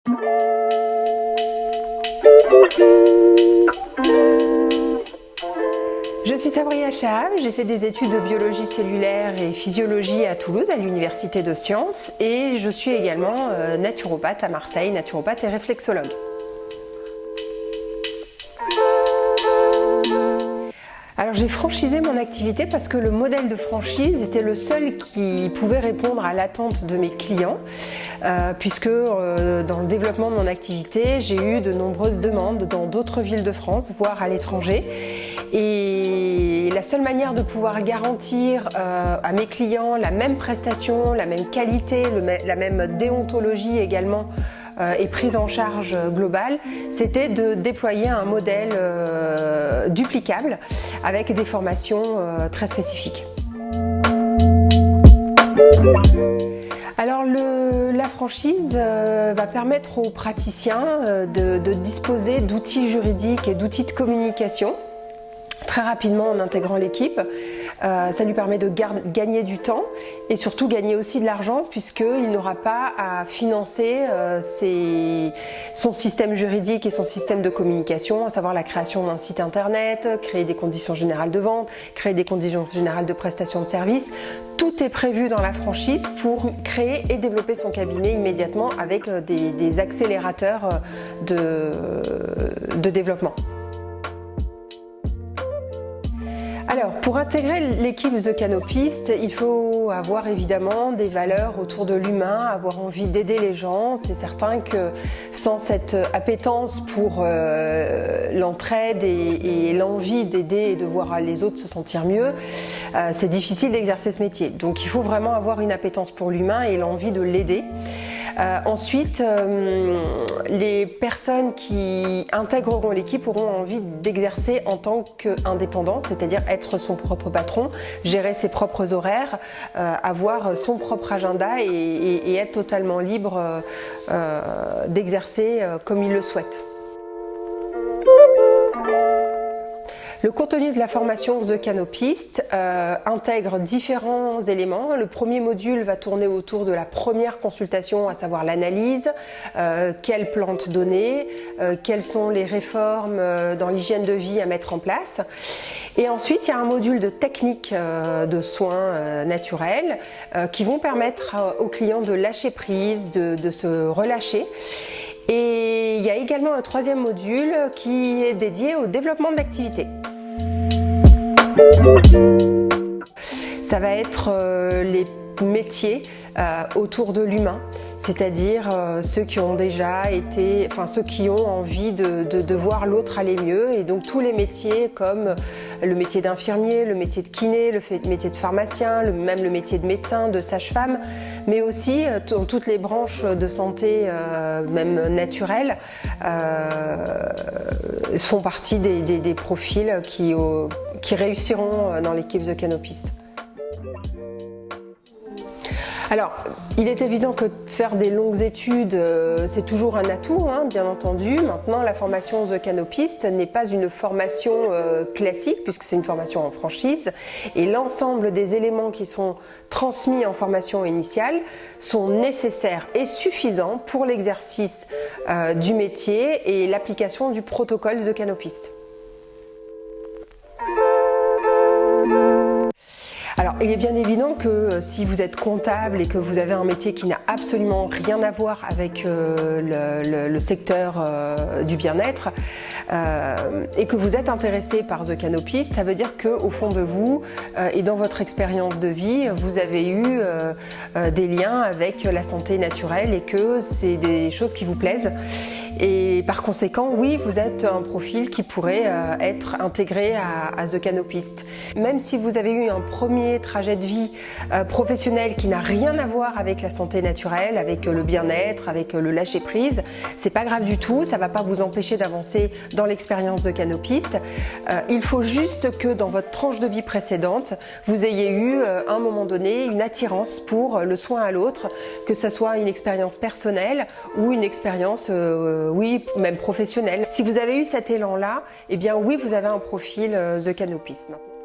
Je suis Sabrina Chahab, j'ai fait des études de biologie cellulaire et physiologie à Toulouse, à l'Université de Sciences, et je suis également naturopathe à Marseille, naturopathe et réflexologue. Alors j'ai franchisé mon activité parce que le modèle de franchise était le seul qui pouvait répondre à l'attente de mes clients, puisque dans le développement de mon activité, j'ai eu de nombreuses demandes dans d'autres villes de France, voire à l'étranger. Et la seule manière de pouvoir garantir à mes clients la même prestation, la même qualité, la même déontologie également et prise en charge globale, c'était de déployer un modèle duplicable avec des formations très spécifiques. Alors la franchise va permettre aux praticiens de disposer d'outils juridiques et d'outils de communication très rapidement en intégrant l'équipe. Ça lui permet de gagner du temps et surtout gagner aussi de l'argent, puisqu'il n'aura pas à financer son système juridique et son système de communication, à savoir la création d'un site internet, créer des conditions générales de vente, créer des conditions générales de prestation de services. Tout est prévu dans la franchise pour créer et développer son cabinet immédiatement avec des accélérateurs de développement. Alors, pour intégrer l'équipe The Canopist, il faut avoir évidemment des valeurs autour de l'humain, avoir envie d'aider les gens. C'est certain que sans cette appétence pour l'entraide et l'envie d'aider et de voir les autres se sentir mieux, c'est difficile d'exercer ce métier. Donc il faut vraiment avoir une appétence pour l'humain et l'envie de l'aider. Ensuite, les personnes qui intégreront l'équipe auront envie d'exercer en tant qu'indépendant, c'est-à-dire être son propre patron, gérer ses propres horaires, avoir son propre agenda et être totalement libre d'exercer comme il le souhaite. Le contenu de la formation The Canopist intègre différents éléments. Le premier module va tourner autour de la première consultation, à savoir l'analyse, quelles plantes donner, quelles sont les réformes dans l'hygiène de vie à mettre en place. Et ensuite, il y a un module de techniques de soins naturels qui vont permettre aux clients de lâcher prise, de se relâcher. Et il y a également un troisième module qui est dédié au développement de l'activité. Ça va être les métiers autour de l'humain, c'est-à-dire ceux qui ont déjà été, ceux qui ont envie de voir l'autre aller mieux, et donc tous les métiers comme le métier d'infirmier, le métier de kiné, le métier de pharmacien, même le métier de médecin, de sage-femme, mais aussi dans toutes les branches de santé, même naturelles, font partie des profils qui réussiront dans l'équipe The Canopist. Alors, il est évident que faire des longues études, c'est toujours un atout, bien entendu. Maintenant, la formation The Canopist n'est pas une formation classique, puisque c'est une formation en franchise. Et l'ensemble des éléments qui sont transmis en formation initiale sont nécessaires et suffisants pour l'exercice du métier et l'application du protocole The Canopist. Alors, il est bien évident que si vous êtes comptable et que vous avez un métier qui n'a absolument rien à voir avec le secteur du bien-être et que vous êtes intéressé par The Canopist, ça veut dire qu'au fond de vous et dans votre expérience de vie, vous avez eu des liens avec la santé naturelle et que c'est des choses qui vous plaisent. Et par conséquent, oui, vous êtes un profil qui pourrait être intégré à The Canopist. Même si vous avez eu un premier trajet de vie professionnel qui n'a rien à voir avec la santé naturelle, avec le bien-être, avec le lâcher-prise, c'est pas grave du tout, ça va pas vous empêcher d'avancer dans l'expérience The Canopist. Il faut juste que dans votre tranche de vie précédente, vous ayez eu à un moment donné une attirance pour le soin à l'autre, que ce soit une expérience personnelle ou une expérience oui, même professionnelle. Si vous avez eu cet élan-là, eh bien oui, vous avez un profil The Canopist maintenant.